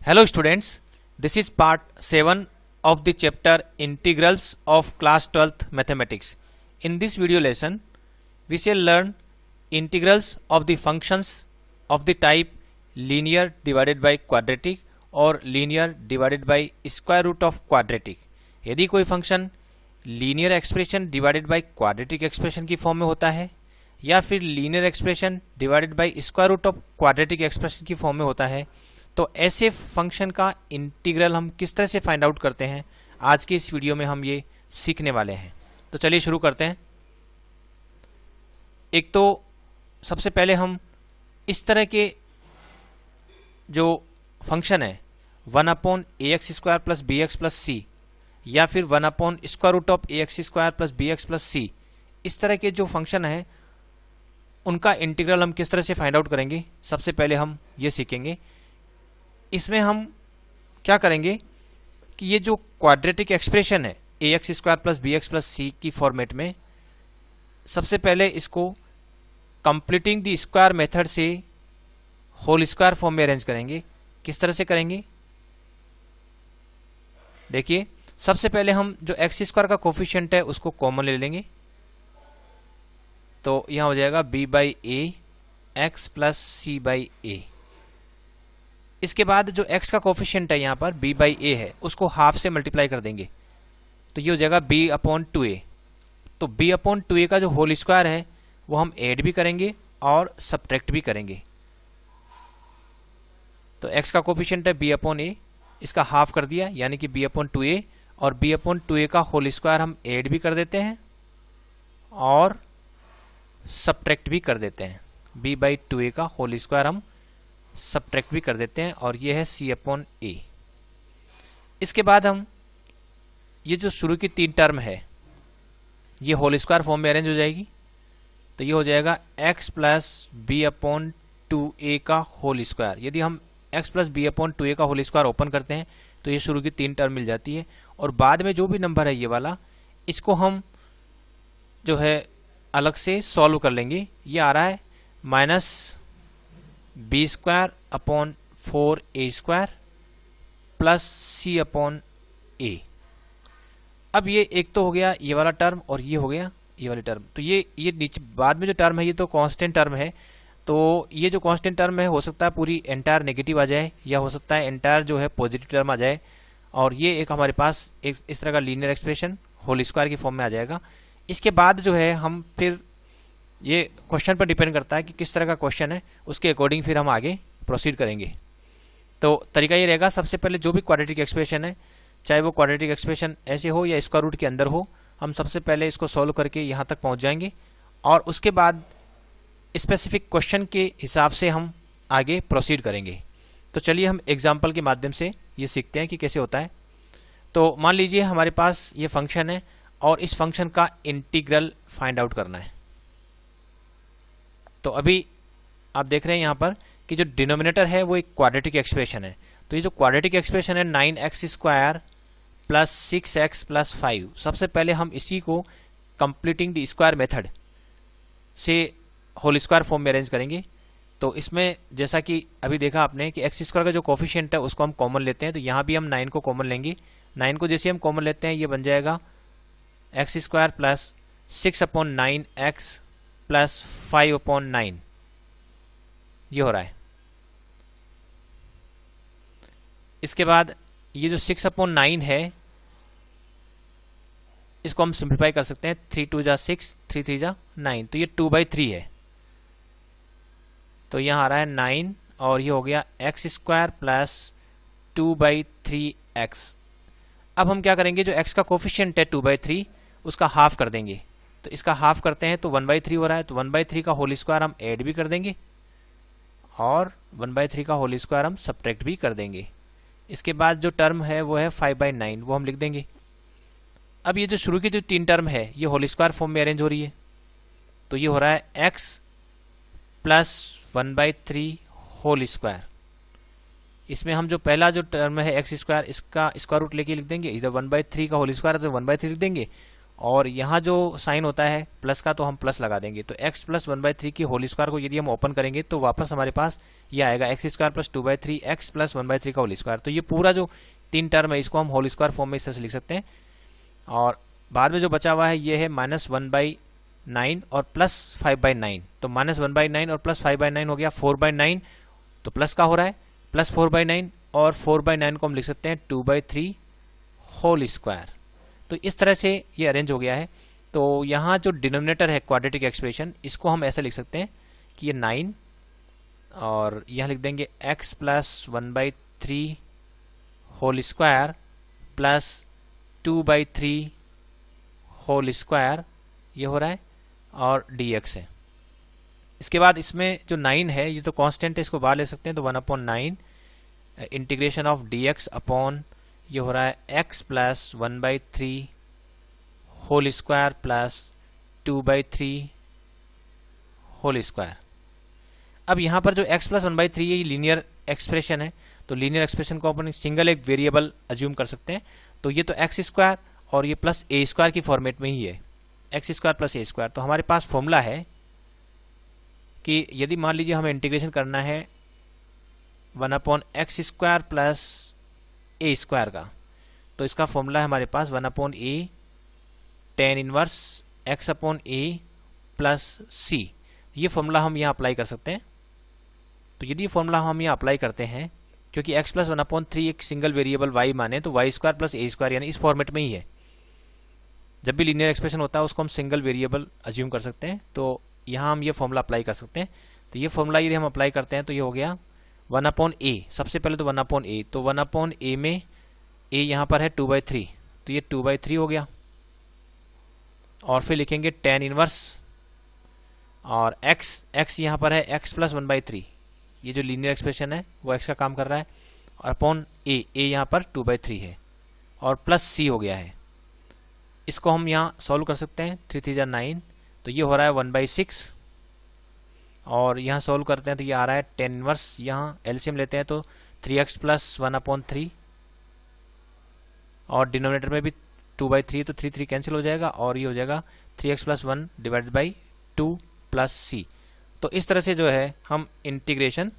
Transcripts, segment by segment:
Hello students, this is part 7 of the chapter Integrals of class 12th Mathematics. In this video lesson, we shall learn integrals of the functions of the type linear divided by quadratic और linear divided by square root of quadratic. यदि कोई function linear expression divided by quadratic expression की form में होता है या फिर linear expression divided by square root of quadratic expression की फॉर्म में होता है, तो ऐसे फंक्शन का इंटीग्रल हम किस तरह से फाइंड आउट करते हैं, आज के इस वीडियो में हम ये सीखने वाले हैं। तो चलिए शुरू करते हैं। एक तो सबसे पहले हम इस तरह के जो फंक्शन है 1/ax² plus bx plus C या फिर 1/स्क्वायर root of ax² plus bx plus C, इस तरह के जो फंक्शन है उनका इंटीग्रल हम किस तरह से फाइंड आउट करेंगे, सबसे पहले हम ये सीखेंगे। इसमें हम क्या करेंगे कि ये जो क्वाड्रेटिक एक्सप्रेशन है ax² प्लस bx प्लस सी की फॉर्मेट में, सबसे पहले इसको कंप्लीटिंग द स्क्वायर मेथड से होल स्क्वायर फॉर्म में अरेंज करेंगे। किस तरह से करेंगे, देखिए सबसे पहले हम जो x² का कोफिशिएंट है उसको कॉमन ले लेंगे, तो यहां हो जाएगा b/a x प्लस c/a। इसके बाद जो x का कोफिशिएंट है यहाँ पर b/a है, उसको हाफ से मल्टीप्लाई कर देंगे, तो ये हो जाएगा b/2a। तो b/2a का जो होल स्क्वायर है वो हम ऐड भी करेंगे और सब्ट्रैक्ट भी करेंगे। तो x का कोफिशिएंट है b/a, इसका हाफ कर दिया यानी कि b/2a, और b/2a का होल स्क्वायर हम ऐड भी कर देते हैं और सब्ट्रैक्ट भी कर देते हैं। b/2a का होल स्क्वायर हम सब्ट्रैक्ट भी कर देते हैं और ये है c/a। इसके बाद हम ये जो शुरू की 3 टर्म है ये होल स्क्वायर फॉर्म में अरेंज हो जाएगी, तो ये हो जाएगा x प्लस b/2a का होल स्क्वायर। यदि हम x प्लस b/2a का होल स्क्वायर ओपन करते हैं तो ये शुरू की 3 टर्म मिल जाती है, और बाद में जो भी नंबर है ये वाला, इसको हम जो है अलग से सॉल्व कर लेंगे। ये आ रहा है -b²/4a² प्लस c/a। अब ये एक तो हो गया ये वाला टर्म और ये हो गया ये वाली टर्म। तो ये नीचे बाद में जो टर्म है ये तो कांस्टेंट टर्म है, तो ये जो कांस्टेंट टर्म है हो सकता है पूरी एंटायर नेगेटिव आ जाए या हो सकता है एंटायर जो है पॉजिटिव टर्म आ जाए, और ये एक हमारे पास एक इस तरह का लीनियर एक्सप्रेशन होल स्क्वायर की फॉर्म में आ जाएगा। इसके बाद जो है हम फिर ये क्वेश्चन पर डिपेंड करता है कि किस तरह का क्वेश्चन है, उसके अकॉर्डिंग फिर हम आगे प्रोसीड करेंगे। तो तरीका ये रहेगा, सबसे पहले जो भी क्वाड्रेटिक एक्सप्रेशन है, चाहे वो क्वाड्रेटिक एक्सप्रेशन ऐसे हो या स्क्वायर रूट के अंदर हो, हम सबसे पहले इसको सॉल्व करके यहाँ तक पहुँच जाएंगे और उसके बाद स्पेसिफिक क्वेश्चन के हिसाब से हम आगे प्रोसीड करेंगे। तो चलिए हम एग्जाम्पल के माध्यम से ये सीखते हैं कि कैसे होता है। तो मान लीजिए हमारे पास ये फंक्शन है और इस फंक्शन का इंटीग्रल फाइंड आउट करना है। तो अभी आप देख रहे हैं यहाँ पर कि जो डिनोमिनेटर है वो एक क्वाड्रेटिक एक्सप्रेशन है। तो ये जो क्वाड्रेटिक एक्सप्रेशन है 9x² प्लस 6x प्लस 5, सबसे पहले हम इसी को कंप्लीटिंग द स्क्वायर मेथड से होल स्क्वायर फॉर्म में अरेंज करेंगे। तो इसमें जैसा कि अभी देखा आपने कि x² का जो कोफिशिएंट है उसको हम कॉमन लेते हैं, तो यहाँ भी हम 9 को कॉमन लेंगे। 9 को जैसे हम कॉमन लेते हैं ये बन जाएगा x² प्लस 6/9x प्लस 5/9, ये हो रहा है। इसके बाद ये जो 6/9 है इसको हम सिंप्लीफाई कर सकते हैं, 3 2 जा 6, 3 3 जा 9, तो ये 2/3 है। तो यहाँ आ रहा है 9 और ये हो गया x² प्लस 2/3x। अब हम क्या करेंगे, जो x का कोफिशिएंट है 2/3 उसका हाफ कर देंगे, तो इसका हाफ करते हैं तो 1/3 हो रहा है, तो 1/3 का होल स्क्वायर हम ऐड भी कर देंगे और 1/3 का होल स्क्वायर हम सब्ट्रैक्ट भी कर देंगे। इसके बाद जो टर्म है वो है 5/9, वो हम लिख देंगे। अब ये जो शुरू की जो 3 टर्म है ये होल स्क्वायर फॉर्म में अरेंज हो रही है, तो ये हो रहा है x प्लस 1/3 होल स्क्वायर। इसमें हम जो पहला जो टर्म है x², इसका स्क्वायर रूट लेके लिख देंगे, इधर 1/3 का होल स्क्वायर है तो 1/3 लिख देंगे, और यहाँ जो साइन होता है प्लस का तो हम प्लस लगा देंगे। तो x प्लस 1/3 की होल स्क्वायर को यदि हम ओपन करेंगे तो वापस हमारे पास ये आएगा x square plus 2/3 x plus 1/3 का होल स्क्वायर। तो ये पूरा जो 3 टर्म है इसको हम होल स्क्वायर फॉर्म में इस तरह से लिख सकते हैं। और बाद में जो बचा हुआ है ये है -1/9 और प्लस 5/9। तो -1/9 और प्लस 5/9 हो गया 4/9। तो प्लस का हो रहा है प्लस 4/9 और 4/9 को हम लिख सकते हैं 2/3 होल स्क्वायर। तो इस तरह से ये अरेंज हो गया है। तो यहाँ जो डिनोमिनेटर है क्वाड्रेटिक एक्सप्रेशन इसको हम ऐसे लिख सकते हैं कि ये 9 और यहाँ लिख देंगे x plus 1/3 whole square plus 2/3 whole square ये हो रहा है और dx है। इसके बाद इसमें जो 9 है ये तो कांस्टेंट है, इसको बाहर ले सकते हैं। तो 1/9 इंटीग्रेशन ऑफ dx अपॉन ये हो रहा है x plus 1/3 whole square plus 2/3 whole square. अब यहाँ पर जो x प्लस 1/3 है ये लीनियर एक्सप्रेशन है। तो लीनियर एक्सप्रेशन को अपन सिंगल एक वेरिएबल अज्यूम कर सकते हैं। तो ये तो एक्स स्क्वायर और ये प्लस ए स्क्वायर की फॉर्मेट में ही है, एक्स स्क्वायर प्लस ए स्क्वायर। तो हमारे पास फॉर्मूला है कि यदि मान लीजिए हमें इंटीग्रेशन करना है 1/x स्क्वायर प्लस ए स्क्वायर का, तो इसका फॉर्मूला है हमारे पास 1/a tan inverse x/a plus c। ये फॉर्मूला हम यहाँ अप्लाई कर सकते हैं। तो यदि ये फॉर्मूला हम यहाँ अप्लाई करते हैं, क्योंकि x प्लस 1/3 एक सिंगल वेरिएबल y माने तो y स्क्वायर प्लस ए स्क्वायर यानी इस फॉर्मेट में ही है। जब भी लीनियर एक्सप्रेशन होता है उसको हम सिंगल वेरिएबल अज्यूम कर सकते हैं। तो यहाँ हम ये फॉर्मूला अप्लाई कर सकते हैं। तो ये फॉर्मूला यदि हम अप्लाई करते हैं तो ये हो गया 1/a। सबसे पहले तो 1/a, तो 1/a में a यहाँ पर है 2/3, तो ये 2/3 हो गया। और फिर लिखेंगे tan इनवर्स और x यहाँ पर है x प्लस 1/3, ये जो लीनियर एक्सप्रेशन है वो x का काम कर रहा है, और अपॉन a यहाँ पर 2/3 है और प्लस c हो गया है। इसको हम यहाँ सॉल्व कर सकते हैं। 3 3 9, तो ये हो रहा है 1/6 और यहाँ सॉल्व करते हैं तो ये आ रहा है tan इनवर्स। यहाँ एलसीएम लेते हैं तो 3x प्लस 1/3 और डिनोमिनेटर में भी 2/3, तो 3 3 कैंसिल हो जाएगा और ये हो जाएगा 3x plus 1 divided by 2 plus c। तो इस तरह से जो है हम इंटीग्रेशन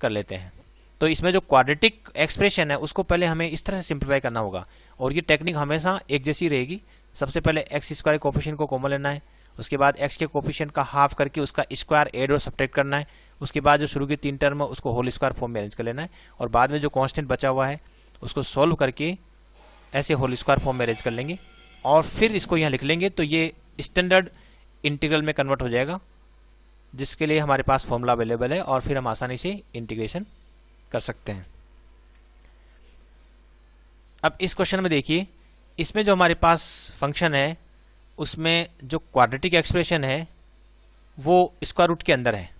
कर लेते हैं। तो इसमें जो क्वाड्रेटिक एक्सप्रेशन है उसको पहले हमें इस तरह से सिंप्लीफाई करना होगा और ये टेक्निक हमेशा एक जैसी रहेगी। सबसे पहले एक्स स्क्वायर कोफिशिएंट को कॉमन लेना है, उसके बाद x के कोफिशिएंट का हाफ करके उसका स्क्वायर ऐड और सब्ट्रैक्ट करना है, उसके बाद जो शुरू की 3 टर्म है उसको होल स्क्वायर फॉर्म में अरेंज कर लेना है और बाद में जो कांस्टेंट बचा हुआ है उसको सॉल्व करके ऐसे होल स्क्वायर फॉर्म में अरेंज कर लेंगे और फिर इसको यहाँ लिख लेंगे। तो ये स्टैंडर्ड इंटीग्रल में कन्वर्ट हो जाएगा, जिसके लिए हमारे पास फॉर्मूला अवेलेबल है और फिर हम आसानी से इंटीग्रेशन कर सकते हैं। अब इस क्वेश्चन में देखिए, इसमें जो हमारे पास फंक्शन है उसमें जो क्वाड्रेटिक एक्सप्रेशन है वो स्क्वायर रूट के अंदर है।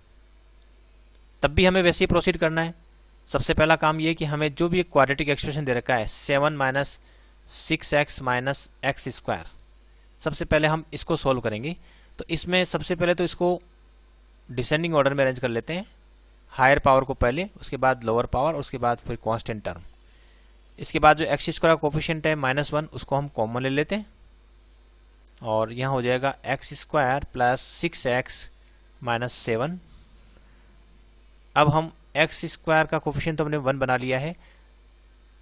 तब भी हमें वैसे ही प्रोसीड करना है। सबसे पहला काम ये है कि हमें जो भी एक क्वाड्रेटिक एक्सप्रेशन दे रखा है 7 minus 6x minus x square, सबसे पहले हम इसको सॉल्व करेंगे। तो इसमें सबसे पहले तो इसको डिसेंडिंग ऑर्डर में अरेंज कर लेते हैं, हायर पावर को पहले, उसके बाद लोअर पावर, उसके बाद फिर कांस्टेंट टर्म। इसके बाद जो एक्स स्क्वायर कोफिशिएंट है -1 उसको हम कॉमन ले लेते हैं और यहाँ हो जाएगा x square plus 6x minus 7। अब हम एक्स स्क्वायर का कोफिशिएंट तो हमने 1 बना लिया है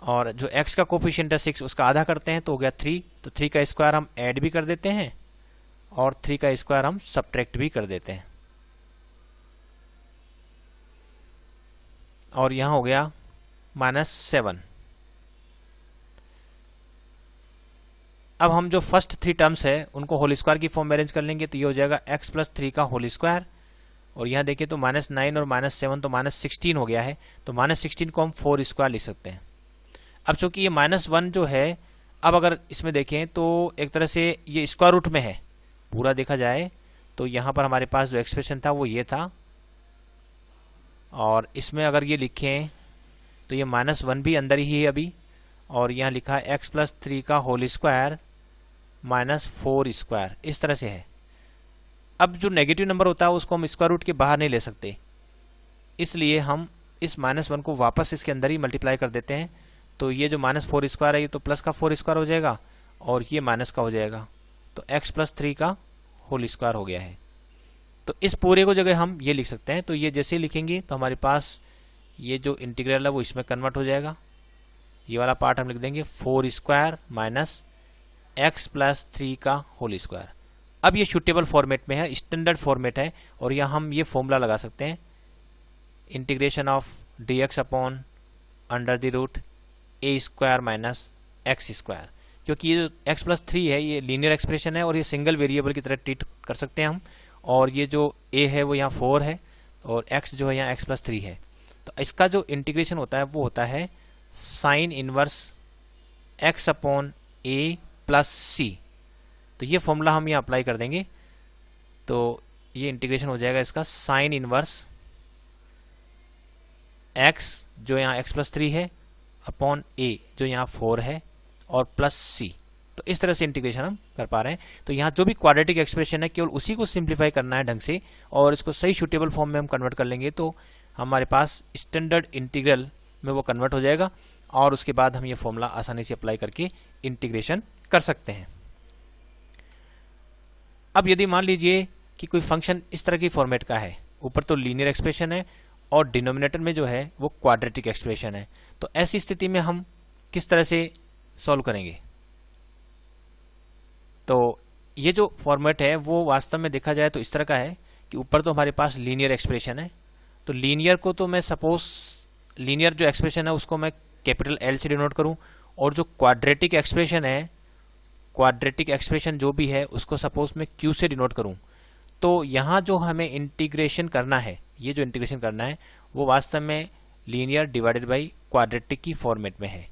और जो x का कोफिशिएंट है 6 उसका आधा करते हैं तो हो गया 3। तो 3 का स्क्वायर हम ऐड भी कर देते हैं और 3 का स्क्वायर हम सब्ट्रैक्ट भी कर देते हैं और यहाँ हो गया -7। अब हम जो फर्स्ट 3 टर्म्स है उनको होल स्क्वायर की फॉर्म में अरेंज कर लेंगे। तो ये हो जाएगा x प्लस 3 का होल स्क्वायर और यहाँ देखिए तो -9 और -7 तो -16 हो गया है। तो -16 को हम 4 स्क्वायर लिख सकते हैं। अब चूंकि ये -1 जो है, अब अगर इसमें देखें तो एक तरह से ये स्क्वायर रूट में है पूरा देखा जाए तो यहाँ पर हमारे पास जो एक्सप्रेशन था वो ये था और इसमें अगर ये लिखें तो ये -1 भी अंदर ही है अभी और यहाँ लिखा है x प्लस 3 का होल स्क्वायर -4 स्क्वायर, इस तरह से है। अब जो नेगेटिव नंबर होता है उसको हम स्क्वायर रूट के बाहर नहीं ले सकते, इसलिए हम इस -1 को वापस इसके अंदर ही मल्टीप्लाई कर देते हैं। तो ये जो -4 स्क्वायर है ये तो प्लस का 4 स्क्वायर हो जाएगा और ये माइनस का हो जाएगा। तो x+3 का होल स्क्वायर हो गया है। तो इस पूरे को जगह हम ये लिख सकते हैं, तो ये जैसे ही लिखेंगे तो हमारे पास ये जो इंटीग्रल है वो इसमें कन्वर्ट हो जाएगा। ये वाला पार्ट हम लिख देंगे 4² माइनस x+3 का होल स्क्वायर। अब ये सूटेबल फॉर्मेट में है, स्टैंडर्ड फॉर्मेट है, और यहाँ हम ये फॉर्मूला लगा सकते हैं, integration of dx upon under the root a² minus x², क्योंकि ये जो x+3 है ये लीनियर एक्सप्रेशन है और ये सिंगल वेरिएबल की तरह ट्रीट कर सकते हैं हम, और ये जो a है वो यहाँ 4 है और x जो है यहाँ x+3 है। तो इसका जो इंटीग्रेशन होता है वो होता है sine inverse x upon a plus c। तो ये फॉर्मूला हम यहाँ अप्लाई कर देंगे, तो ये इंटीग्रेशन हो जाएगा इसका साइन इनवर्स x जो यहाँ x+3 है अपॉन a जो यहाँ 4 है और प्लस c। तो इस तरह से इंटीग्रेशन हम कर पा रहे हैं। तो यहाँ जो भी क्वाड्रेटिक एक्सप्रेशन है केवल उसी को सिंप्लीफाई करना है ढंग से, और इसको सही सूटेबल फॉर्म में हम कन्वर्ट कर लेंगे तो हमारे पास स्टैंडर्ड इंटीग्रल में वो कन्वर्ट हो जाएगा, और उसके बाद हम ये फॉर्मूला आसानी से अप्लाई करके इंटीग्रेशन कर सकते हैं। अब यदि मान लीजिए कि कोई फंक्शन इस तरह की फॉर्मेट का है, ऊपर तो लीनियर एक्सप्रेशन है और डिनोमिनेटर में जो है वो क्वाड्रेटिक एक्सप्रेशन है, तो ऐसी स्थिति में हम किस तरह से सॉल्व करेंगे? तो ये जो फॉर्मेट है वो वास्तव में देखा जाए तो इस तरह का है कि ऊपर तो हमारे पास लीनियर एक्सप्रेशन है, तो लीनियर को तो मैं सपोज लीनियर जो एक्सप्रेशन है उसको मैं कैपिटल L से डिनोट करूं, और जो क्वाड्रेटिक एक्सप्रेशन है, क्वाड्रेटिक एक्सप्रेशन जो भी है उसको सपोज मैं Q से डिनोट करूं। तो यहाँ जो हमें इंटीग्रेशन करना है, ये जो इंटीग्रेशन करना है वो वास्तव में लीनियर डिवाइडेड बाई क्वाड्रेटिक की फॉर्मेट में है।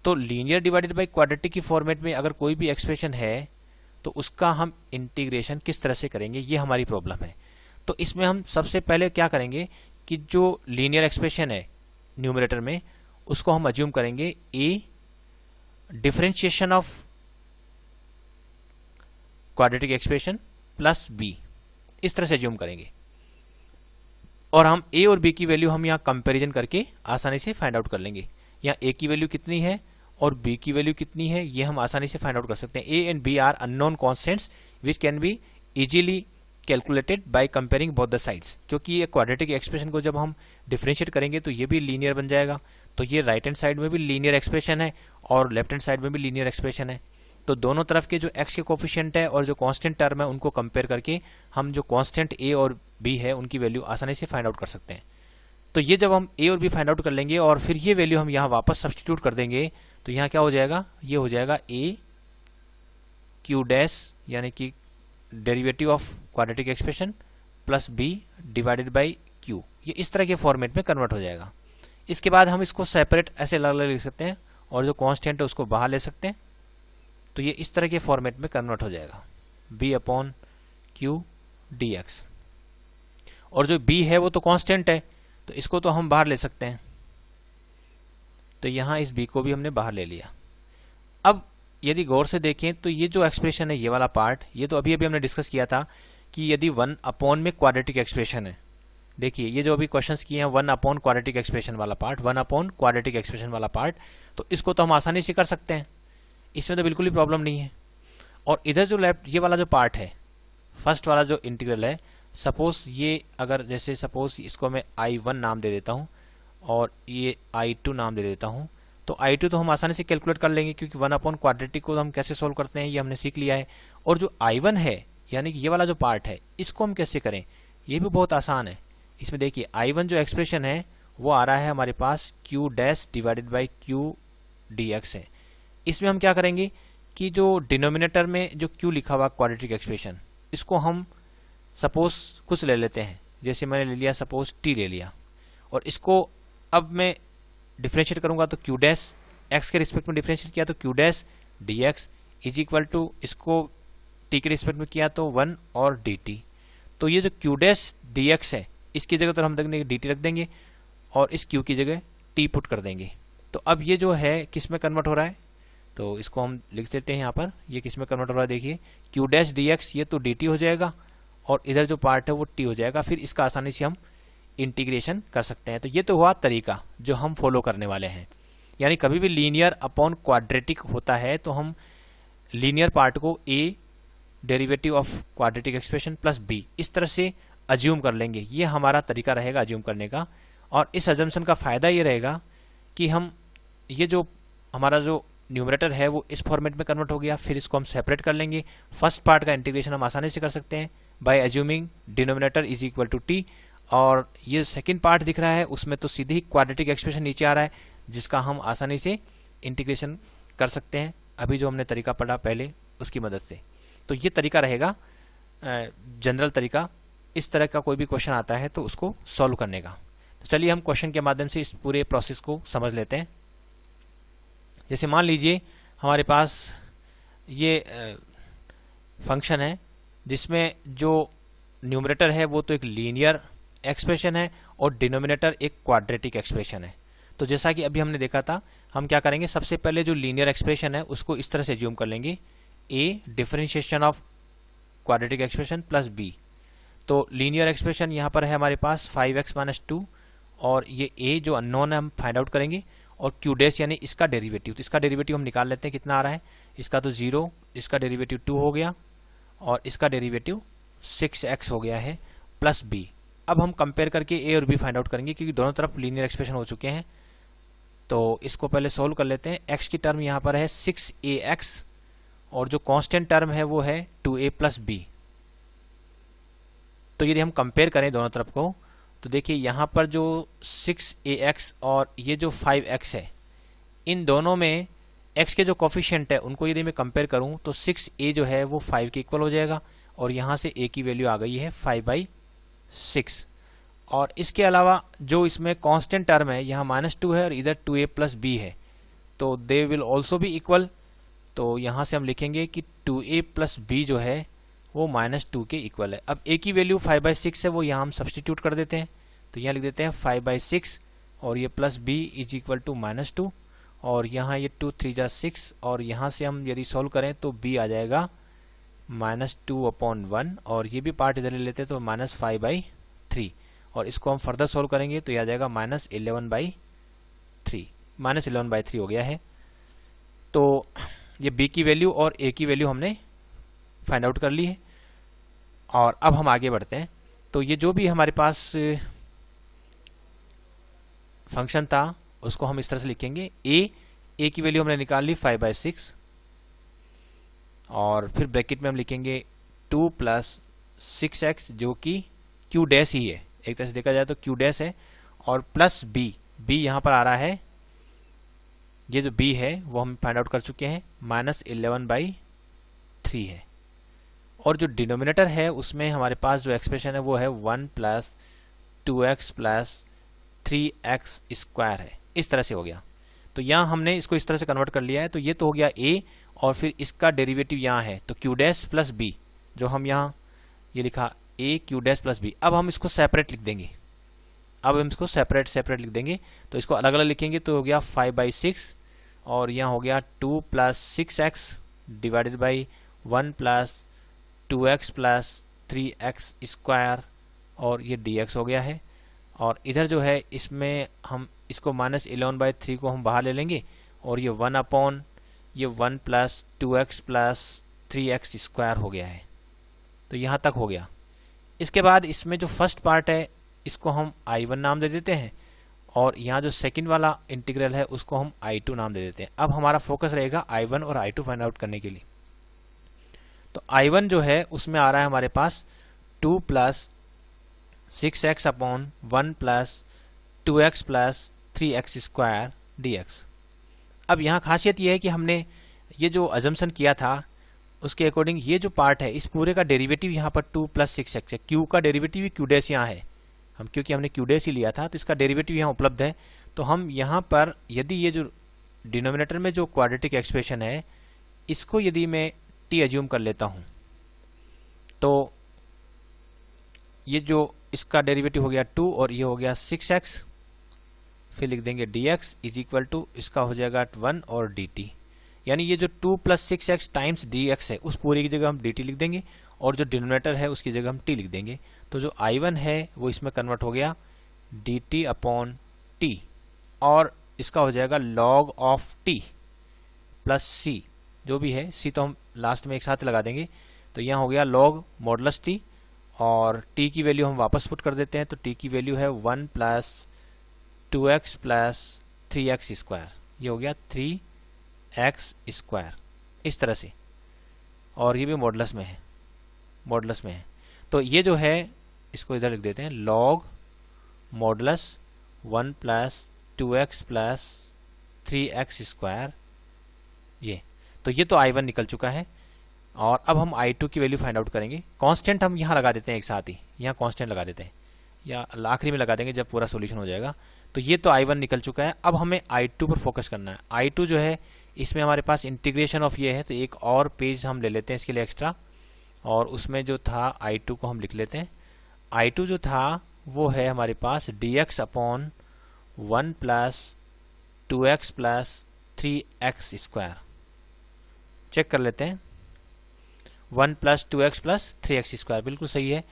तो लीनियर डिवाइडेड बाई क्वाड्रेटिक की फॉर्मेट में अगर कोई भी एक्सप्रेशन है तो उसका हम इंटीग्रेशन किस तरह से करेंगे, ये हमारी प्रॉब्लम है। तो इसमें हम सबसे पहले क्या करेंगे कि जो लीनियर एक्सप्रेशन है न्यूमरेटर में उसको हम अज्यूम करेंगे a differentiation of quadratic expression plus b, इस तरह से अज्यूम करेंगे, और हम a और b की वैल्यू हम यहाँ कंपैरिजन करके आसानी से फाइंड आउट कर लेंगे। यहाँ a की वैल्यू कितनी है और b की वैल्यू कितनी है ये हम आसानी से फाइंड आउट कर सकते हैं। a and b are unknown constants which can be easily calculated by comparing both the sides, क्योंकि ये क्वाड्रेटिक एक्सप्रेशन को जब हम डिफरेंशिएट करेंगे तो ये भी लीनियर बन जाएगा। तो ये राइट हैंड साइड में भी लीनियर एक्सप्रेशन है और लेफ्ट हैंड साइड में भी लीनियर एक्सप्रेशन है। तो दोनों तरफ के जो x के कोफिशिएंट है और जो कांस्टेंट टर्म है उनको कंपेयर करके हम जो कांस्टेंट a और b है उनकी वैल्यू आसानी से फाइंड आउट कर सकते हैं। तो ये जब हम a और b फाइंड आउट कर लेंगे और फिर ये वैल्यू हम यहाँ वापस सब्स्टिट्यूट कर देंगे, तो यहाँ क्या हो जाएगा, ये हो जाएगा a q डैश यानी कि derivative of quadratic expression plus b divided by q, ये इस तरह के फॉर्मेट में कन्वर्ट हो जाएगा। इसके बाद हम इसको सेपरेट ऐसे अलग अलग लिख सकते हैं और जो कांस्टेंट है उसको बाहर ले सकते हैं, तो ये इस तरह के फॉर्मेट में कन्वर्ट हो जाएगा b अपॉन q dx। और जो b है वो तो कांस्टेंट है तो इसको तो हम बाहर ले सकते हैं, तो यहाँ इस b को भी हमने बाहर ले लिया। अब यदि गौर से देखें तो ये जो एक्सप्रेशन है ये वाला पार्ट, ये तो अभी अभी हमने डिस्कस किया था कि यदि 1 अपॉन में क्वाड्रेटिक एक्सप्रेशन है, देखिए ये जो अभी क्वेश्चंस किए हैं 1 अपॉन क्वाड्रेटिक एक्सप्रेशन वाला पार्ट, 1 अपॉन क्वाड्रेटिक एक्सप्रेशन वाला पार्ट, तो इसको तो हम आसानी से कर सकते हैं, इसमें तो बिल्कुल भी प्रॉब्लम नहीं है। और इधर जो लेफ्ट ये वाला जो पार्ट है, फर्स्ट वाला जो इंटीग्रल है, सपोज ये अगर जैसे सपोज इसको मैं I1 नाम दे देता हूँ और ये I2 नाम दे देता हूँ, तो I2 तो हम आसानी से कैलकुलेट कर लेंगे क्योंकि 1 अपॉन क्वाड्रेटिक को हम कैसे सोल्व करते हैं ये हमने सीख लिया है। और जो I1 है यानी कि ये वाला जो पार्ट है इसको हम कैसे करें, ये भी बहुत आसान है। इसमें देखिए I1 जो एक्सप्रेशन है वो आ रहा है हमारे पास q dash divided by q dx है। इसमें हम क्या करेंगे कि जो डिनोमिनेटर में जो q लिखा हुआ क्वाड्रेटिक एक्सप्रेशन, इसको हम सपोज कुछ ले लेते हैं, जैसे मैंने ले लिया सपोज t ले लिया, और इसको अब मैं डिफरेंशिएट करूंगा तो q डैश x के रिस्पेक्ट में डिफरेंशिएट किया तो q dash dx is equal to इसको t के रिस्पेक्ट में किया तो 1 और dt। तो ये जो q डैश dx है इसकी जगह तो हम देंगे dt रख देंगे और इस q की जगह t पुट कर देंगे। तो अब ये जो है किस में कन्वर्ट हो रहा है, तो इसको हम लिख देते हैं यहाँ पर, ये किस में कन्वर्ट हो रहा है, देखिए q डैश dx ये तो dt हो जाएगा और इधर जो पार्ट है वो t हो जाएगा। फिर इसका आसानी से हम इंटीग्रेशन कर सकते हैं। तो ये तो हुआ तरीका जो हम फॉलो करने वाले हैं, यानी कभी भी लीनियर अपॉन क्वाड्रेटिक होता है तो हम लीनियर पार्ट को a derivative of quadratic expression plus B, इस तरह से अज्यूम कर लेंगे। ये हमारा तरीका रहेगा अज्यूम करने का। और इस अजम्पशन का फ़ायदा ये रहेगा कि हम ये जो हमारा जो न्यूमरेटर है वो इस फॉर्मेट में कन्वर्ट हो गया, फिर इसको हम सेपरेट कर लेंगे। फर्स्ट पार्ट का इंटीग्रेशन हम आसानी से कर सकते हैं by assuming denominator is equal to T, और ये सेकंड पार्ट दिख रहा है उसमें तो सीधे ही क्वाड्रेटिक एक्सप्रेशन नीचे आ रहा है जिसका हम आसानी से इंटीग्रेशन कर सकते हैं अभी जो हमने तरीका पढ़ा पहले उसकी मदद से। तो ये तरीका रहेगा जनरल तरीका। इस तरह का कोई भी क्वेश्चन आता है तो उसको सॉल्व करने का। तो चलिए हम क्वेश्चन के माध्यम से इस पूरे प्रोसेस को समझ लेते हैं। जैसे मान लीजिए हमारे पास ये फंक्शन है जिसमें जो न्यूमरेटर है वो तो एक लीनियर एक्सप्रेशन है और डिनोमिनेटर एक क्वाड्रेटिक एक्सप्रेशन है। तो जैसा कि अभी हमने देखा था, हम क्या करेंगे, सबसे पहले जो लीनियर एक्सप्रेशन है उसको इस तरह से अज्यूम कर लेंगे, A differentiation of quadratic expression plus B. तो लीनियर एक्सप्रेशन यहाँ पर है हमारे पास 5x - 2, और ये a जो अननोन है हम फाइंड आउट करेंगे, और q डैश यानी इसका डेरिवेटिव। तो इसका डेरिवेटिव हम निकाल लेते हैं कितना आ रहा है। इसका तो 0, इसका डेरिवेटिव 2 हो गया, और इसका डेरिवेटिव 6x हो गया है प्लस b। अब हम कंपेयर करके a और b फाइंड आउट करेंगे क्योंकि दोनों तरफ लीनियर एक्सप्रेशन हो चुके हैं। तो इसको पहले सोल्व कर लेते हैं। x की टर्म यहाँ पर है 6ax, और जो कांस्टेंट टर्म है वो है 2a प्लस b। तो यदि हम कंपेयर करें दोनों तरफ को तो देखिए यहाँ पर जो 6ax और ये जो 5x है, इन दोनों में x के जो कोफिशिएंट है उनको यदि मैं कंपेयर करूं तो 6a जो है वो 5 के इक्वल हो जाएगा, और यहाँ से a की वैल्यू आ गई है 5/6। और इसके अलावा जो इसमें कांस्टेंट टर्म है यहाँ -2 है और इधर 2a प्लस b है, तो they will also be equal. तो यहाँ से हम लिखेंगे कि 2a प्लस b जो है वो -2 के इक्वल है। अब a की वैल्यू 5/6 है, वो यहाँ हम सब्सटीट्यूट कर देते हैं। तो यहाँ लिख देते हैं 5/6 और ये plus b is equal to -2, और यहाँ ये 2 3 जा 6, और यहाँ से हम यदि सॉल्व करें तो b आ जाएगा -2/1, और ये भी पार्ट इधर ले लेते हैं तो -5/3, और इसको हम फर्दर सॉल्व करेंगे तो ये आ जाएगा -11/3। -11/3 हो गया है। तो ये b की वैल्यू और a की वैल्यू हमने फाइंड आउट कर ली है। और अब हम आगे बढ़ते हैं। तो ये जो भी हमारे पास फंक्शन था उसको हम इस तरह से लिखेंगे, a की वैल्यू हमने निकाल ली 5/6, और फिर ब्रैकेट में हम लिखेंगे 2 + 6x जो कि q डैश ही है, एक तरह से देखा जाए तो q डैश है, और प्लस b यहाँ पर आ रहा है, ये जो b है वो हम फाइंड आउट कर चुके हैं, -11/3 है। और जो डिनोमिनेटर है उसमें हमारे पास जो एक्सप्रेशन है वो है 1 + 2x + 3x² है। इस तरह से हो गया। तो यहाँ हमने इसको इस तरह से कन्वर्ट कर लिया है। तो ये तो हो गया a, और फिर इसका डेरिवेटिव यहाँ है तो q डैश प्लस b, जो हम यहाँ ये लिखा a q dash plus b। अब हम इसको सेपरेट लिख देंगे। अब हम इसको सेपरेट लिख देंगे। तो इसको अलग अलग लिखेंगे तो हो गया 5/6, और यहाँ हो गया 2 + 6x divided by 1 + 2x + 3x², और ये dx हो गया है। और इधर जो है इसमें हम इसको -11/3 को हम बाहर ले लेंगे, और ये 1 + 2x + 3x² हो गया है। तो यहाँ तक हो गया। इसके बाद इसमें जो फर्स्ट पार्ट है इसको हम I1 नाम दे देते हैं, और यहाँ जो सेकंड वाला इंटीग्रल है उसको हम I2 नाम दे देते हैं। अब हमारा फोकस रहेगा I1 और I2 फाइंड आउट करने के लिए। तो I1 जो है उसमें आ रहा है हमारे पास 2 + 6x/1 + 2x + 3x² dx। अब यहाँ खासियत ये है कि हमने ये जो अजम्पशन किया था उसके अकॉर्डिंग ये जो पार्ट है इस पूरे का डेरिवेटिव यहाँ पर 2 + 6x है। q का डेरिवेटिव ही q डैश यहाँ है, हम क्योंकि हमने q डैश ही लिया था तो इसका डेरिवेटिव यहाँ उपलब्ध है। तो हम यहाँ पर यदि ये जो डिनोमिनेटर में जो क्वाड्रेटिक एक्सप्रेशन है इसको यदि मैं t अज्यूम कर लेता हूँ तो ये जो इसका डेरिवेटिव हो गया 2 और ये हो गया 6x, फिर लिख देंगे dx इज इक्वल टू इसका हो जाएगा 1 और dt, यानी ये जो 2 + 6x टाइम्स dx है उस पूरी की जगह हम dt लिख देंगे, और जो डिनोमिनेटर है उसकी जगह हम t लिख देंगे। तो जो I1 है वो इसमें कन्वर्ट हो गया dt/t, और इसका हो जाएगा log of t plus c, जो भी है c तो हम लास्ट में एक साथ लगा देंगे। तो यहाँ हो गया log मॉडुलस t, और t की वैल्यू हम वापस पुट कर देते हैं, तो t की वैल्यू है 1 plus 2x plus 3x square, ये हो गया 3x स्क्वायर, इस तरह से। और ये भी मॉडुलस में है, मॉडुलस में है। तो ये जो है इसको इधर लिख देते हैं, log modulus 1 plus 2x plus 3x square, ये। तो ये तो I1 निकल चुका है। और अब हम I2 की वैल्यू फाइंड आउट करेंगे। कांस्टेंट हम यहाँ लगा देते हैं एक साथ ही, यहाँ कांस्टेंट लगा देते हैं, या आखिरी में लगा देंगे जब पूरा सॉल्यूशन हो जाएगा। तो ये तो I1 निकल चुका है। अब हमें I2 पर फोकस करना है। I2 जो है इसमें हमारे पास इंटीग्रेशन ऑफ ये है, तो एक और पेज हम ले लेते हैं इसके लिए एक्स्ट्रा, और उसमें जो था I2 को हम लिख लेते हैं। I2 जो था वो है हमारे पास dx upon 1 plus 2x plus 3x square. Check कर लेते हैं, 1 plus 2x plus 3x square बिल्कुल सही है।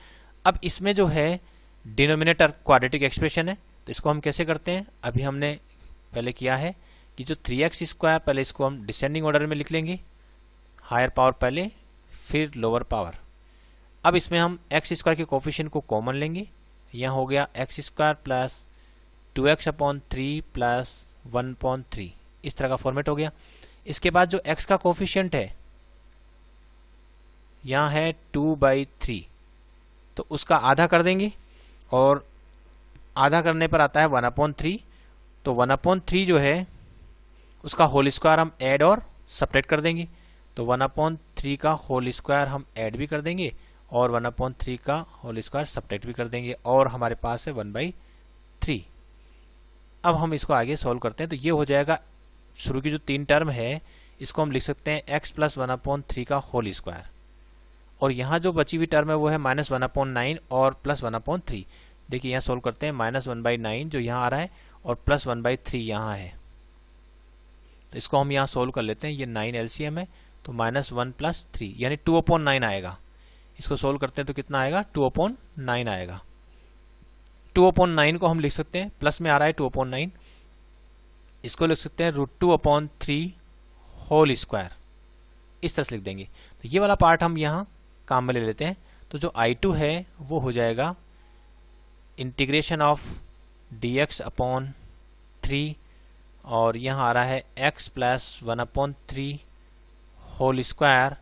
अब इसमें जो है डिनोमिनेटर क्वाड्रेटिक एक्सप्रेशन है, तो इसको हम कैसे करते हैं, अभी हमने पहले किया है कि जो 3x स्क्वायर, पहले इसको हम डिसेंडिंग ऑर्डर में लिख लेंगे, हायर पावर पहले फिर लोअर पावर। अब इसमें हम x स्क्वायर के कोफिशिएंट को कॉमन लेंगे, यहाँ हो गया x square plus 2x upon 3 plus 1/3, इस तरह का फॉर्मेट हो गया। इसके बाद जो x का कोफिशिएंट है यहाँ है 2/3, तो उसका आधा कर देंगे, और आधा करने पर आता है 1/3। तो 1/3 जो है उसका होल स्क्वायर हम ऐड और सब्ट्रैक्ट कर देंगे, तो 1/3 का होल स्क्वायर हम ऐड भी कर देंगे और 1/3 का होल स्क्वायर सब्ट्रैक्ट भी कर देंगे, और हमारे पास है 1/3। अब हम इसको आगे सॉल्व करते हैं, तो ये हो जाएगा, शुरू की जो 3 टर्म है इसको हम लिख सकते हैं x प्लस 1/3 का होल स्क्वायर, और यहाँ जो बची हुई टर्म है वो है -1/9 और प्लस 1/3। देखिए यहाँ सोल्व करते हैं, -1/9 जो यहाँ आ रहा है और प्लस 1/3 यहाँ है, तो इसको हम यहाँ सोल्व कर लेते हैं। ये 9 एलसीएम है, तो -1 प्लस 3 यानी 2/9 आएगा। इसको सोल्व करते हैं तो कितना आएगा, 2/9 आएगा। 2/9 को हम लिख सकते हैं, प्लस में आ रहा है 2/9, इसको लिख सकते हैं √2/3 होल स्क्वायर, इस तरह से लिख देंगे। तो ये वाला पार्ट हम यहाँ काम में ले लेते हैं। तो जो I2 है वो हो जाएगा इंटीग्रेशन ऑफ dx अपॉन 3, और यहाँ आ रहा है x plus 1/3 whole square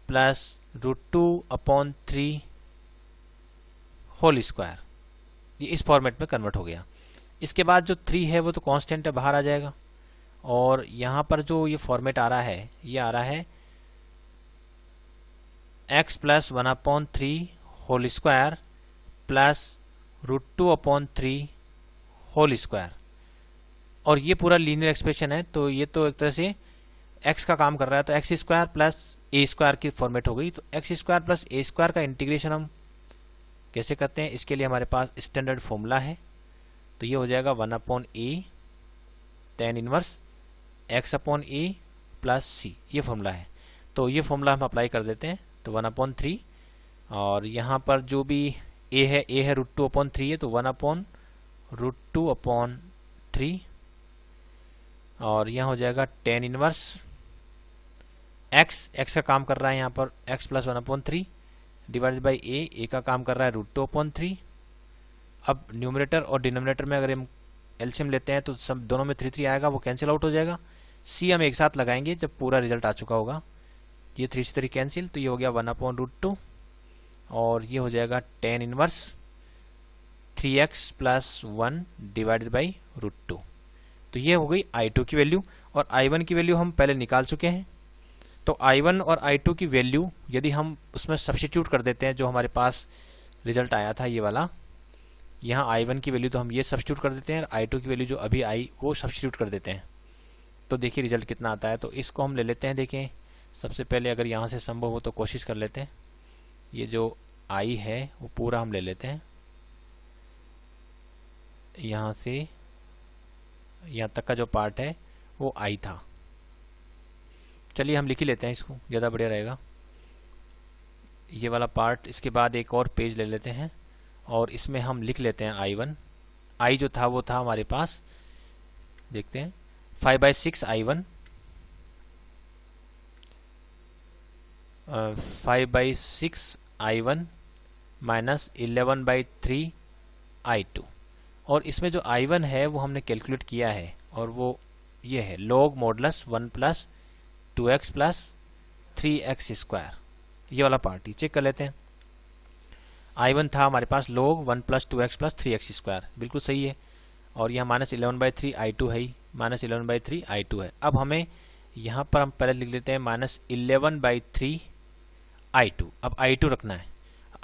plus √2/3 whole square, ये इस फॉर्मेट में कन्वर्ट हो गया। इसके बाद जो 3 है वो तो कांस्टेंट है, बाहर आ जाएगा, और यहाँ पर जो ये फॉर्मेट आ रहा है ये आ रहा है x plus 1/3 whole square plus √2/3 whole square, और ये पूरा लीनियर एक्सप्रेशन है, तो ये तो एक तरह से x का काम कर रहा है, तो x square plus a square की फॉर्मेट हो गई। तो x square plus a square का इंटीग्रेशन हम कैसे करते हैं, इसके लिए हमारे पास स्टैंडर्ड फॉर्मूला है, तो ये हो जाएगा 1/a tan inverse x/a plus c, ये फॉर्मूला है। तो ये फॉर्मूला हम अप्लाई कर देते हैं, तो 1/3, और यहाँ पर जो भी a है √2/3 है, तो 1/√2/3, और यहाँ हो जाएगा tan इनवर्स x का काम कर रहा है यहाँ पर x plus 1/3 divided by a का काम कर रहा है √2/3। अब न्यूमरेटर और डिनोमिनेटर में अगर हम एलसीएम लेते हैं तो सब दोनों में 3 आएगा, वो कैंसिल आउट हो जाएगा। c हम एक साथ लगाएंगे जब पूरा रिजल्ट आ चुका होगा, ये 3 से 3 कैंसिल, तो ये हो गया 1/√2, और ये हो जाएगा tan inverse 3x plus 1 divided by √2। तो ये हो गई I2 की वैल्यू, और I1 की वैल्यू हम पहले निकाल चुके हैं। तो I1 और I2 की वैल्यू यदि हम उसमें सब्स्टिट्यूट कर देते हैं, जो हमारे पास रिजल्ट आया था ये वाला, यहाँ I1 की वैल्यू तो हम ये सब्स्टिट्यूट कर देते हैं, I2 की वैल्यू जो अभी आई वो सब्स्टिट्यूट कर देते हैं, तो देखिए रिजल्ट कितना आता है। तो इसको हम ले लेते हैं, देखें सबसे पहले अगर यहाँ से संभव हो तो कोशिश कर लेते हैं, ये जो I है वो पूरा हम ले लेते हैं, यहाँ से यहाँ तक का जो पार्ट है वो I था। चलिए हम लिख ही लेते हैं इसको, ज़्यादा बढ़िया रहेगा ये वाला पार्ट। इसके बाद एक और पेज ले लेते हैं और इसमें हम लिख लेते हैं I1। I जो था वो था हमारे पास, देखते हैं 5/6 I1, 5/6 I1 माइनस 11/3 I2। और इसमें जो I1 है वो हमने कैलकुलेट किया है और वो ये है log मॉडुलस 1 + 2x + 3x²। ये वाला पार्ट ही चेक कर लेते हैं। I1 था हमारे पास log 1 + 2x + 3x², बिल्कुल सही है। और यहाँ माइनस 11/3 I2 है ही, माइनस 11/3 I2 है। अब हमें यहाँ पर हम पहले लिख लेते हैं माइनस 11/3 I2। अब I2 रखना है।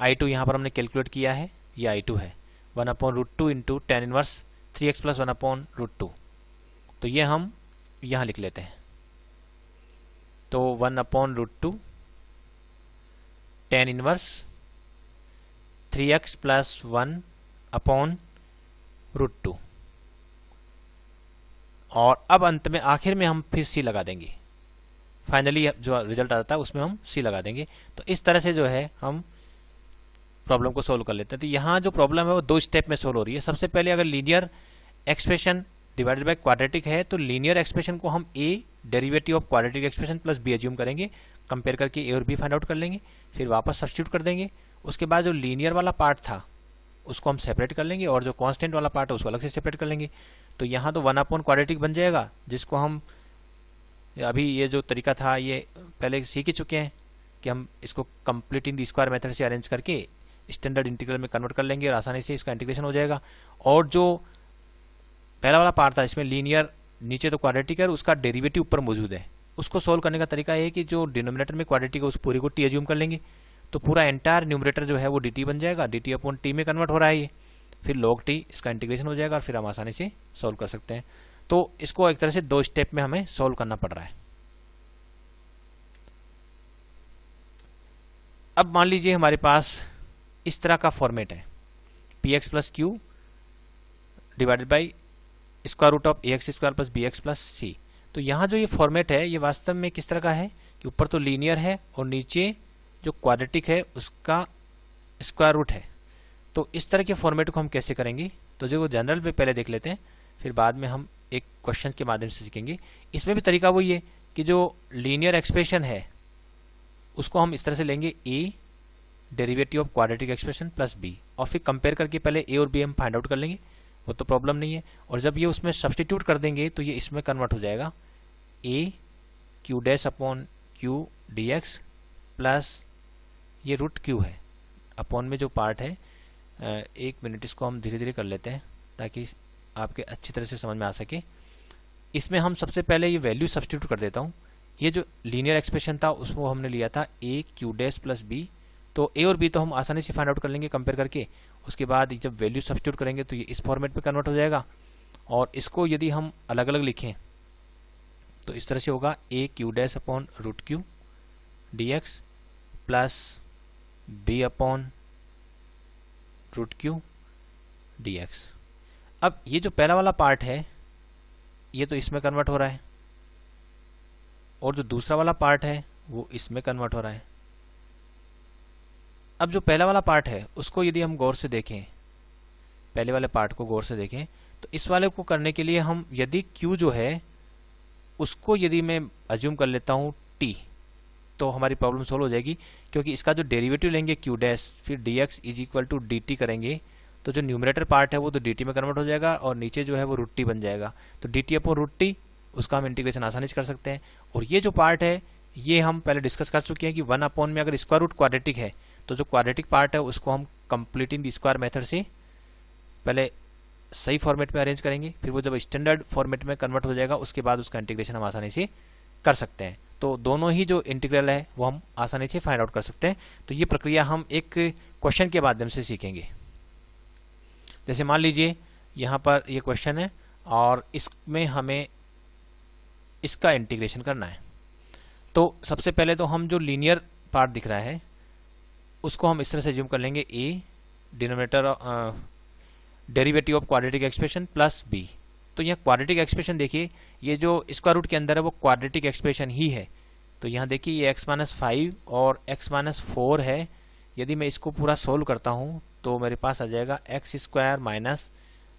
I2 यहाँ पर हमने कैलकुलेट किया है, ये I2 है 1/√2 इंटू tan इनवर्स 3x + 1/√2। तो ये हम यहाँ लिख लेते हैं। तो 1/√2 tan इनवर्स 3x + 1/√2। और अब अंत में आखिर में हम फिर सी लगा देंगे। फाइनली जो रिजल्ट आता है उसमें हम सी लगा देंगे। तो इस तरह से जो है हम प्रॉब्लम को सोल्व कर लेते हैं। तो यहाँ जो प्रॉब्लम है वो 2 स्टेप में सोल्व हो रही है। सबसे पहले अगर linear expression divided by quadratic है तो लीनियर एक्सप्रेशन को हम A derivative of quadratic expression plus B assume करेंगे, कंपेयर करके ए और बी फाइंड आउट कर लेंगे, फिर वापस सब्स्टिट्यूट कर देंगे। उसके बाद जो लीनियर वाला पार्ट था उसको हम सेपरेट कर लेंगे और जो कांस्टेंट वाला पार्ट है उसको अलग से सेपरेट कर लेंगे। तो यहाँ तो 1/क्वाड्रेटिक बन जाएगा, जिसको हम अभी ये जो तरीका था ये पहले सीख ही चुके हैं कि हम इसको कंप्लीटिंग द स्क्वायर मेथड से अरेंज करके स्टैंडर्ड इंटीग्रल में कन्वर्ट कर लेंगे और आसानी से इसका इंटीग्रेशन हो जाएगा। और जो पहला वाला पार्ट था इसमें लीनियर नीचे तो क्वाड्रेटिक है और उसका डेरिवेटिव ऊपर मौजूद है, उसको सोल्व करने का तरीका है कि जो डिनोमिनेटर में क्वाड्रेटिक है उस पूरे को टी एज्यूम कर लेंगे। तो पूरा एंटायर न्यूमरेटर जो है वो dt बन जाएगा, dt/t में कन्वर्ट हो रहा है ये, फिर log t इसका इंटीग्रेशन हो जाएगा और फिर हम आसानी से सोल्व कर सकते हैं। तो इसको एक तरह से 2 स्टेप में हमें सोल्व करना पड़ रहा है। अब मान लीजिए हमारे पास इस तरह का फॉर्मेट है px + q divided by √ax² + bx + c। तो यहाँ जो ये फॉर्मेट है ये वास्तव में किस तरह का है कि ऊपर तो लीनियर है और नीचे जो क्वाड्रेटिक है उसका स्क्वायर रूट है। तो इस तरह के फॉर्मेट को हम कैसे करेंगे, तो जो जनरल पे पहले देख लेते हैं, फिर बाद में हम एक क्वेश्चन के माध्यम से सीखेंगे। इसमें भी तरीका वही है कि जो लीनियर एक्सप्रेशन है उसको हम इस तरह से लेंगे a derivative of quadratic expression plus b, और फिर कंपेयर करके पहले a और b हम फाइंड आउट कर लेंगे, वो तो प्रॉब्लम नहीं है। और जब ये उसमें सब्स्टिट्यूट कर देंगे तो ये इसमें कन्वर्ट हो जाएगा a q' dx प्लस ये √q है अपॉन में जो पार्ट है। 1 मिनट इसको हम धीरे धीरे कर लेते हैं ताकि आपके अच्छी तरह से समझ में आ सके। इसमें हम सबसे पहले ये वैल्यू सब्स्टिट्यूट कर देता हूँ। ये जो लीनियर एक्सप्रेशन था उसको हमने लिया था a q' प्लस b, तो a और b तो हम आसानी से फाइंड आउट कर लेंगे कंपेयर करके। उसके बाद जब वैल्यू सब्स्टिट्यूट करेंगे तो ये इस फॉर्मेट में कन्वर्ट हो जाएगा। और इसको यदि हम अलग अलग लिखें तो इस तरह से होगा a q' dx plus b/√q dx। अब ये जो पहला वाला पार्ट है ये तो इसमें कन्वर्ट हो रहा है और जो दूसरा वाला पार्ट है वो इसमें कन्वर्ट हो रहा है। अब जो पहला वाला पार्ट है उसको यदि हम गौर से देखें, पहले वाले पार्ट को गौर से देखें, तो इस वाले को करने के लिए हम यदि q जो है उसको यदि मैं अज्यूम कर लेता हूँ t, तो हमारी प्रॉब्लम सोल्व हो जाएगी। क्योंकि इसका जो डेरिवेटिव लेंगे q' फिर dx = dt करेंगे तो जो न्यूमरेटर पार्ट है वो तो dt में कन्वर्ट हो जाएगा और नीचे जो है वो √t बन जाएगा। तो dt/√t उसका हम इंटीग्रेशन आसानी से कर सकते हैं। और ये जो पार्ट है ये हम पहले डिस्कस कर चुके हैं कि 1 में अगर स्क्वायर रूट क्वाड्रेटिक है तो जो क्वाड्रेटिक पार्ट है उसको हम कंप्लीटिंग द स्क्वायर मेथड से पहले सही फॉर्मेट में अरेंज करेंगे, फिर वो जब स्टैंडर्ड फॉर्मेट में कन्वर्ट हो जाएगा उसके बाद उसका इंटीग्रेशन हम आसानी से कर सकते हैं। तो दोनों ही जो इंटीग्रल है वो हम आसानी से फाइंड आउट कर सकते हैं। तो ये प्रक्रिया हम एक क्वेश्चन के माध्यम से सीखेंगे। जैसे मान लीजिए यहाँ पर ये क्वेश्चन है और इसमें हमें इसका इंटीग्रेशन करना है। तो सबसे पहले तो हम जो लीनियर पार्ट दिख रहा है उसको हम इस तरह से अज्यूम कर लेंगे a denominator derivative of quadratic expression plus b। तो यहाँ क्वाड्रेटिक एक्सप्रेशन देखिए, ये जो स्क्वायर रूट के अंदर है वो क्वाड्रेटिक एक्सप्रेशन ही है। तो यहाँ देखिए ये x-5 और x-4 है। यदि मैं इसको पूरा सोल्व करता हूँ तो मेरे पास आ जाएगा x² -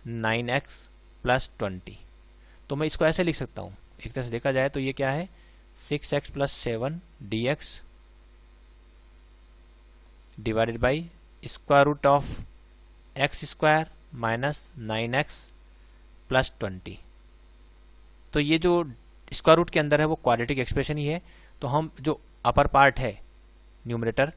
9x + 20। तो मैं इसको ऐसे लिख सकता हूँ, एक तरह से देखा जाए तो ये क्या है 6x + 7 dx divided by square root of X square minus 9x plus 20। तो ये जो स्क्वायर रूट के अंदर है वो क्वाड्रेटिक एक्सप्रेशन ही है। तो हम जो अपर पार्ट है न्यूमरेटर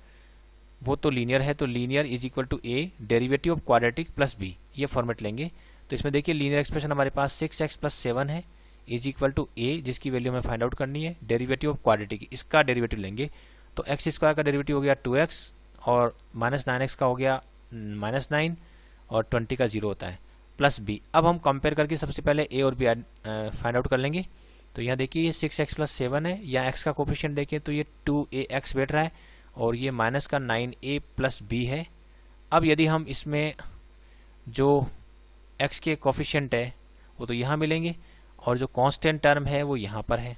वो तो लीनियर है, तो linear is equal to A derivative of quadratic plus B, ये फॉर्मेट लेंगे। तो इसमें देखिए लीनियर एक्सप्रेशन हमारे पास 6x प्लस 7 है इज इक्वल टू ए, जिसकी वैल्यू हमें फाइंड आउट करनी है। डेरिवेटिव ऑफ क्वाड्रेटिक, इसका डेरिवेटिव लेंगे तो एक्स स्क्वायर का डेरिवेटिव हो गया 2x और माइनस 9x का हो गया -9 और 20 का 0 होता है प्लस बी। अब हम कंपेयर करके सबसे पहले ए और बी फाइंड आउट कर लेंगे। तो यहाँ देखिए ये 6x प्लस 7 है, या x का कोफिशिएंट देखिए तो ये 2ax बैठ रहा है और ये माइनस का 9a प्लस b है। अब यदि हम इसमें जो x के कोफिशिएंट है वो तो यहाँ मिलेंगे और जो कांस्टेंट टर्म है वो यहाँ पर है।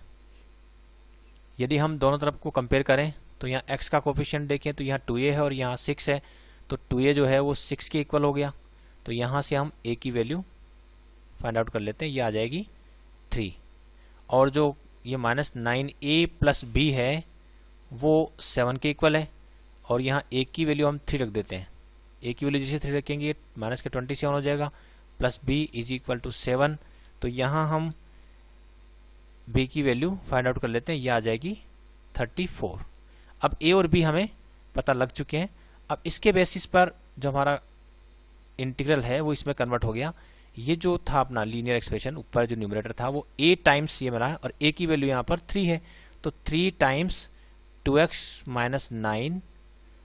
यदि हम दोनों तरफ को कंपेयर करें तो यहाँ x का कोफिशिएंट देखें तो यहाँ 2a है और यहाँ 6 है, तो 2a जो है वो 6 के इक्वल हो गया। तो यहाँ से हम a की वैल्यू फाइंड आउट कर लेते हैं, ये आ जाएगी 3। और जो ये माइनस 9a प्लस b है वो 7 के इक्वल है और यहाँ a की वैल्यू हम 3 रख देते हैं। a की वैल्यू जैसे 3 रखेंगे माइनस के 27 हो जाएगा plus b is equal to 7। तो यहाँ हम b की वैल्यू फाइंड आउट कर लेते हैं, ये आ जाएगी 34। अब a और b हमें पता लग चुके हैं। अब इसके बेसिस पर जो हमारा इंटीग्रल है वो इसमें कन्वर्ट हो गया। ये जो था अपना लीनियर एक्सप्रेशन ऊपर जो न्यूमरेटर था वो a टाइम्स ये मिला है और a की वैल्यू यहाँ पर 3 है, तो 3 टाइम्स 2x माइनस 9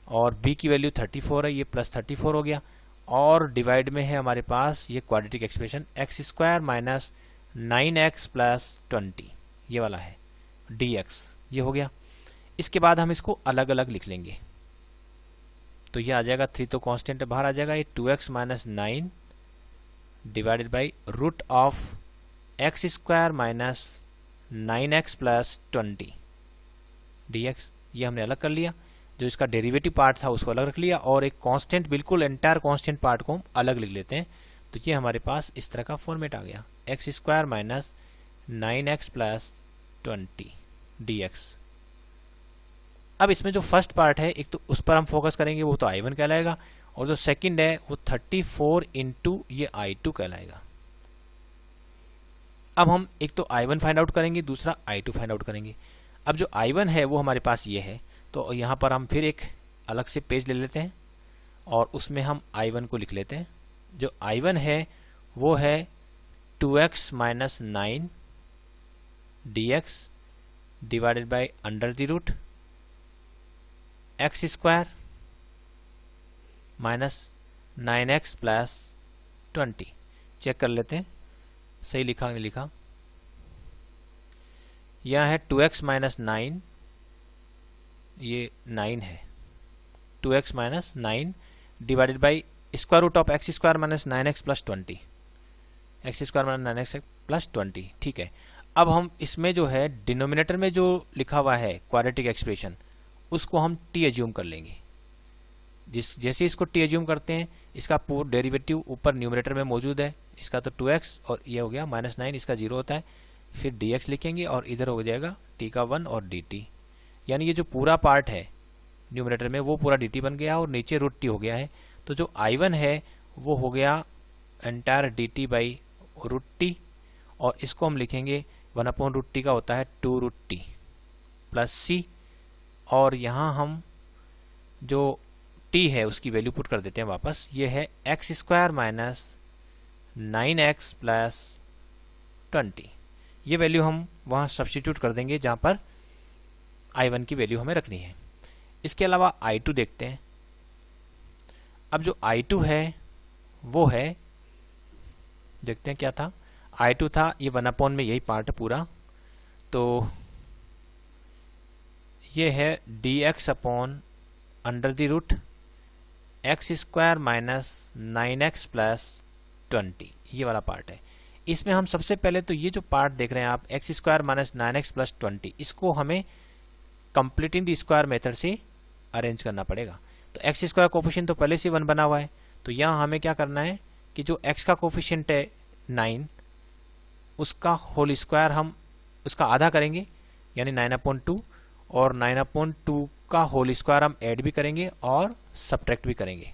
और b की वैल्यू 34 है, ये प्लस 34 हो गया। और डिवाइड में है हमारे पास ये quadratic expression x square minus 9x plus 20, ये वाला है dx, ये हो गया। इसके बाद हम इसको अलग अलग लिख लेंगे तो ये आ जाएगा 3 तो कांस्टेंट बाहर आ जाएगा, ये 2x minus 9 divided by root of X square minus 9x plus 20 dx, ये हमने अलग कर लिया। जो इसका डेरिवेटिव पार्ट था उसको अलग रख लिया और एक कांस्टेंट बिल्कुल एंटायर कांस्टेंट पार्ट को हम अलग लिख लेते हैं। तो ये हमारे पास इस तरह का फॉर्मेट आ गया, x square minus 9x plus 20 dx। अब इसमें जो फर्स्ट पार्ट है एक तो उस पर हम फोकस करेंगे, वो तो I1 कहलाएगा, और जो सेकंड है वो 34 इंटू ये I2 कहलाएगा। अब हम एक तो I1 फाइंड आउट करेंगे, दूसरा I2 फाइंड आउट करेंगे। अब जो I1 है वो हमारे पास ये है, तो यहाँ पर हम फिर एक अलग से पेज ले लेते हैं और उसमें हम I1 को लिख लेते हैं। जो I1 है वो है 2x minus 9 dx divided by under the root X square minus 9x plus 20। Check कर लेते हैं सही लिखा नहीं लिखा। यह है 2x माइनस 9, ये 9 है, 2x minus 9 divided by square root of X square minus 9x plus 20, X square minus 9x plus 20। ठीक है, अब हम इसमें जो है डिनोमिनेटर में जो लिखा हुआ है क्वाड्रेटिक एक्सप्रेशन उसको हम t एज्यूम कर लेंगे। जैसे इसको t एज्यूम करते हैं इसका पूर्ण डेरिवेटिव ऊपर न्यूमरेटर में मौजूद है, इसका तो 2x और ये हो गया माइनस 9, इसका 0 होता है, फिर dx लिखेंगे और इधर हो जाएगा t का 1 और dt, यानी ये जो पूरा पार्ट है न्यूमरेटर में वो पूरा dt बन गया और नीचे रूट t हो गया है। तो जो I1 है वो हो गया entire dt by root t और इसको हम लिखेंगे 1 अपॉन रूट t का होता है 2 रूट t प्लस c, और यहाँ हम जो t है उसकी वैल्यू पुट कर देते हैं वापस, ये है x square minus 9x plus 20। ये वैल्यू हम वहाँ सब्स्टिट्यूट कर देंगे जहाँ पर I1 की वैल्यू हमें रखनी है। इसके अलावा I2 देखते हैं। अब जो I2 है वो है, देखते हैं क्या था, I2 था ये 1 अपॉन में यही पार्ट है पूरा, तो ये है dx upon under the root X square minus 9x plus 20, ये वाला पार्ट है। इसमें हम सबसे पहले तो ये जो पार्ट देख रहे हैं आप x square minus 9x plus 20, इसको हमें कंप्लीटिंग द स्क्वायर मेथड से अरेंज करना पड़ेगा। तो एक्स स्क्वायर कोफिशिएंट तो पहले से 1 बना हुआ है, तो यहाँ हमें क्या करना है कि जो x का कोफिशिएंट है 9 उसका होल स्क्वायर हम उसका आधा करेंगे यानी 9/2, और 9/2 का होल स्क्वायर हम ऐड भी करेंगे और सब्ट्रैक्ट भी करेंगे।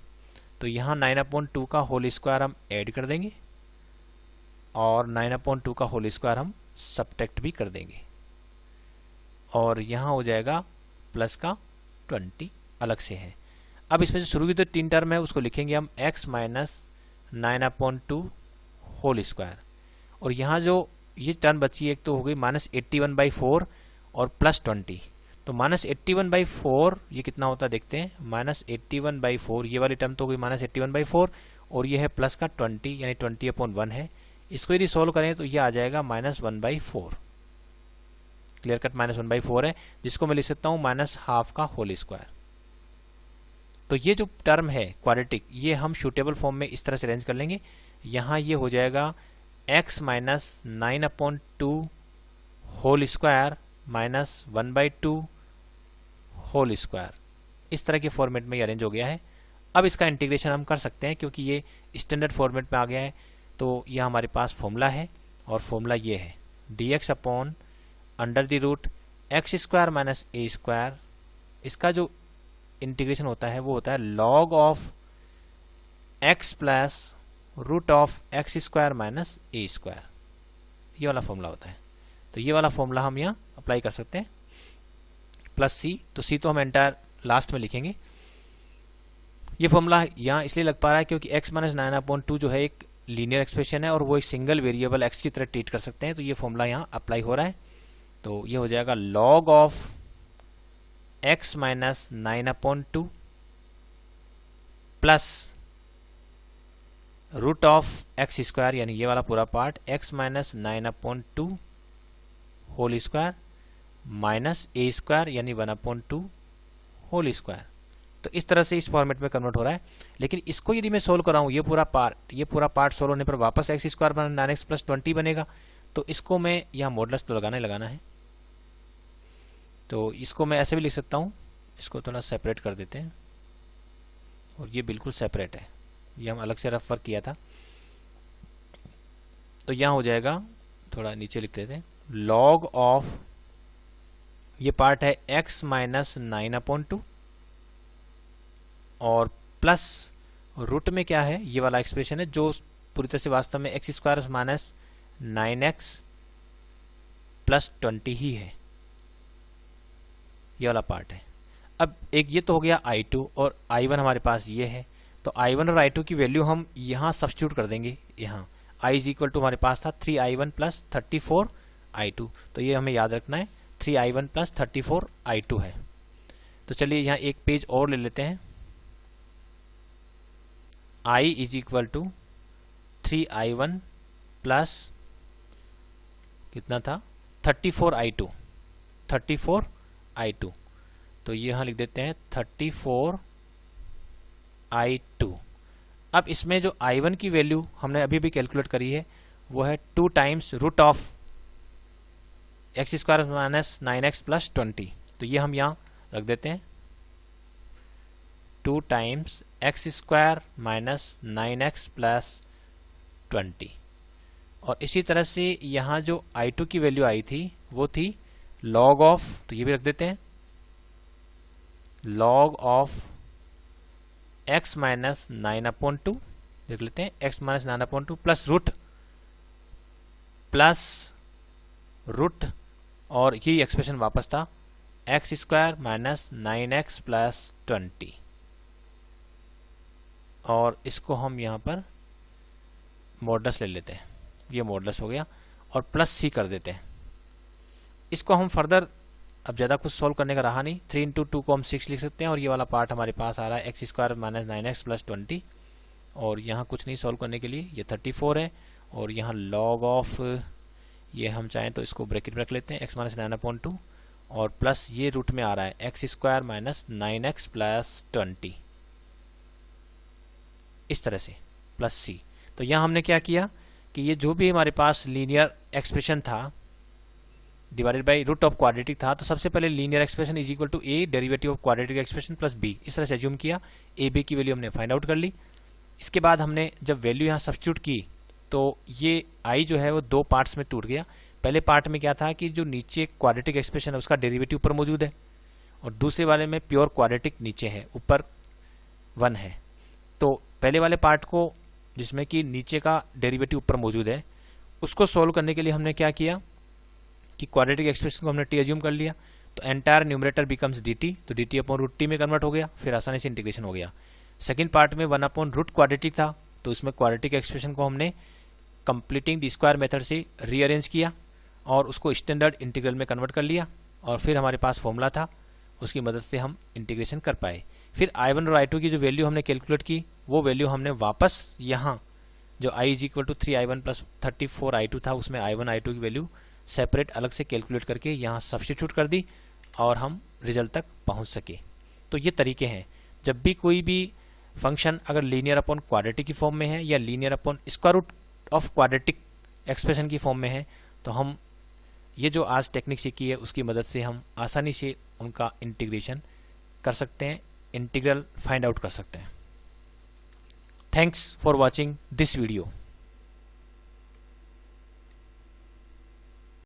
तो यहाँ 9/2 का होल स्क्वायर हम ऐड कर देंगे और 9/2 का होल स्क्वायर हम सब्ट्रैक्ट भी कर देंगे, और यहाँ हो जाएगा प्लस का 20 अलग से है। अब इसमें जो शुरू की तो 3 टर्म है उसको लिखेंगे हम x माइनस 9/2 होल स्क्वायर, और यहाँ जो ये टर्म बची एक तो हो गई -81/4 और प्लस 20। तो -81/4 ये कितना होता है देखते हैं, -81/4 ये वाली टर्म तो हो गई -81/4 और ये है प्लस का 20 यानी 20/1 है। इसको यदि सोल्व करें तो ये आ जाएगा -1/4, क्लियर कट -1/4 है, जिसको मैं लिख सकता हूँ -12 का होल स्क्वायर। तो ये जो टर्म है क्वाड्रेटिक, ये हम शूटेबल फॉर्म में इस तरह से अरेंज कर लेंगे। यहाँ ये हो जाएगा x minus 9/2 whole square minus 1/2 whole square, इस तरह के फॉर्मेट में ये अरेंज हो गया है। अब इसका इंटीग्रेशन हम कर सकते हैं क्योंकि ये स्टैंडर्ड फॉर्मेट में आ गया है। तो यह हमारे पास फॉर्मूला है और फॉर्मूला ये है dx upon under the root X square minus A square. इसका जो इंटीग्रेशन होता है वो होता है log of x plus root of X square minus A square, ये वाला फॉर्मूला होता है। तो ये वाला फॉर्मूला हम यहाँ अप्लाई कर सकते हैं, प्लस सी, तो सी तो हम एंटायर लास्ट में लिखेंगे। ये फॉर्मूला यहाँ इसलिए लग पा रहा है क्योंकि x माइनस 9/2 जो है एक लीनियर एक्सप्रेशन है और वो एक सिंगल वेरिएबल x की तरह ट्रीट कर सकते हैं, तो ये फॉर्मूला यहाँ अप्लाई हो रहा है। तो ये हो जाएगा log of x minus 9/2 plus root of X square, यानी ये वाला पूरा part x minus 9/2 whole square minus A square यानी 1/2 होल स्क्वायर। तो इस तरह से इस फॉर्मेट में कन्वर्ट हो रहा है। लेकिन इसको यदि मैं सोल्व कराऊँ, ये पूरा पार्ट सोल्व होने पर वापस एक्स स्क्वायर बना 9x प्लस 20 बनेगा। तो इसको मैं यहाँ मॉडुलस तो लगाना है, तो इसको मैं ऐसे भी लिख सकता हूँ। इसको थोड़ा सेपरेट कर देते हैं, और ये बिल्कुल सेपरेट है, ये हम अलग से रेफर किया था। तो यहाँ हो जाएगा, थोड़ा नीचे लिख देते हैं, लॉग ऑफ ये पार्ट है x माइनस 9/2 और प्लस रूट में क्या है, ये वाला एक्सप्रेशन है जो पूरी तरह से वास्तव में x square minus 9x plus 20 ही है, ये वाला पार्ट है। अब एक ये तो हो गया I2 और I1 हमारे पास ये है। तो I1 और I2 की वैल्यू हम यहाँ सब्स्टिट्यूट कर देंगे। यहाँ I इज इक्वल टू हमारे पास था 3I1 प्लस 34I2, तो ये हमें याद रखना है 3I1 प्लस 34I2 है। तो चलिए यहाँ एक पेज और ले लेते हैं। I is equal to 3I1 plus कितना था 34I2, तो ये यहाँ लिख देते हैं 34I2। अब इसमें जो I1 की वैल्यू हमने अभी भी कैलकुलेट करी है वो है 2 times root of X square minus 9x plus 20, तो ये हम यहाँ रख देते हैं 2 times X square minus 9x plus 20। और इसी तरह से यहाँ जो I2 की वैल्यू आई थी वो थी लॉग ऑफ, तो ये भी रख देते हैं लॉग ऑफ x माइनस 9/2 लिख लेते हैं, x माइनस 9/2 प्लस रूट और ये एक्सप्रेशन वापस था x square minus 9x plus 20, और इसको हम यहाँ पर मॉडुलस ले लेते हैं, ये मॉडुलस हो गया, और प्लस सी कर देते हैं। इसको हम फर्दर अब ज़्यादा कुछ सॉल्व करने का रहा नहीं, 3 × 2 को हम 6 लिख सकते हैं, और ये वाला पार्ट हमारे पास आ रहा है x square minus 9x plus 20, और यहाँ कुछ नहीं सॉल्व करने के लिए, ये 34 है, और यहाँ लॉग ऑफ ये हम चाहें तो इसको ब्रैकेट में रख लेते हैं x माइनस 9/2 और प्लस ये रूट में आ रहा है x square minus 9x plus 20, इस तरह से प्लस सी। तो यहाँ हमने क्या किया कि ये जो भी हमारे पास लीनियर एक्सप्रेशन था divided by root of quadratic था, तो सबसे पहले linear expression is equal to A derivative of quadratic expression plus B, इस तरह से अज्यूम किया। ए बी की वैल्यू हमने फाइंड आउट कर ली। इसके बाद हमने जब वैल्यू यहाँ सब्स्टिट्यूट की तो ये आई जो है वो 2 पार्ट्स में टूट गया। पहले पार्ट में क्या था कि जो नीचे क्वाड्रेटिक एक्सप्रेशन है उसका डेरिवेटिव ऊपर मौजूद है, और दूसरे वाले में प्योर क्वाड्रेटिक नीचे है, ऊपर 1 है। तो पहले वाले पार्ट को जिसमें कि नीचे का डेरिवेटिव ऊपर मौजूद है, उसको सोल्व करने के लिए हमने क्या किया कि क्वाड्रेटिक एक्सप्रेशन को हमने टी एज्यूम कर लिया, तो एंटायर न्यूमरेटर बिकम्स dt, तो dt अपॉन रूट टी में कन्वर्ट हो गया, फिर आसानी से इंटीग्रेशन हो गया। सेकंड पार्ट में 1 अपॉन रूट क्वाड्रेटिक था, तो इसमें क्वाड्रेटिक एक्सप्रेशन को हमने कंप्लीटिंग द स्क्वायर मेथड से रीअरेंज किया और उसको स्टैंडर्ड इंटीग्रल में कन्वर्ट कर लिया, और फिर हमारे पास फॉर्मूला था, उसकी मदद से हम इंटीग्रेशन कर पाए। फिर I1 और I2 की जो वैल्यू हमने कैलकुलेट की, वो वैल्यू हमने वापस यहाँ जो i is equal to 3i1 plus 34i2 था, उसमें I1 I2 की वैल्यू सेपरेट अलग से कैलकुलेट करके यहाँ सब्स्टिट्यूट कर दी और हम रिजल्ट तक पहुँच सके। तो ये तरीके हैं, जब भी कोई भी फंक्शन अगर लीनियर अपॉन क्वाड्रेटिक की फॉर्म में है या linear upon square root of quadratic expression की फॉर्म में है, तो हम ये जो आज टेक्निक सीखी है उसकी मदद से हम आसानी से उनका इंटीग्रेशन कर सकते हैं, इंटीग्रल फाइंड आउट कर सकते हैं। Thanks for watching this video.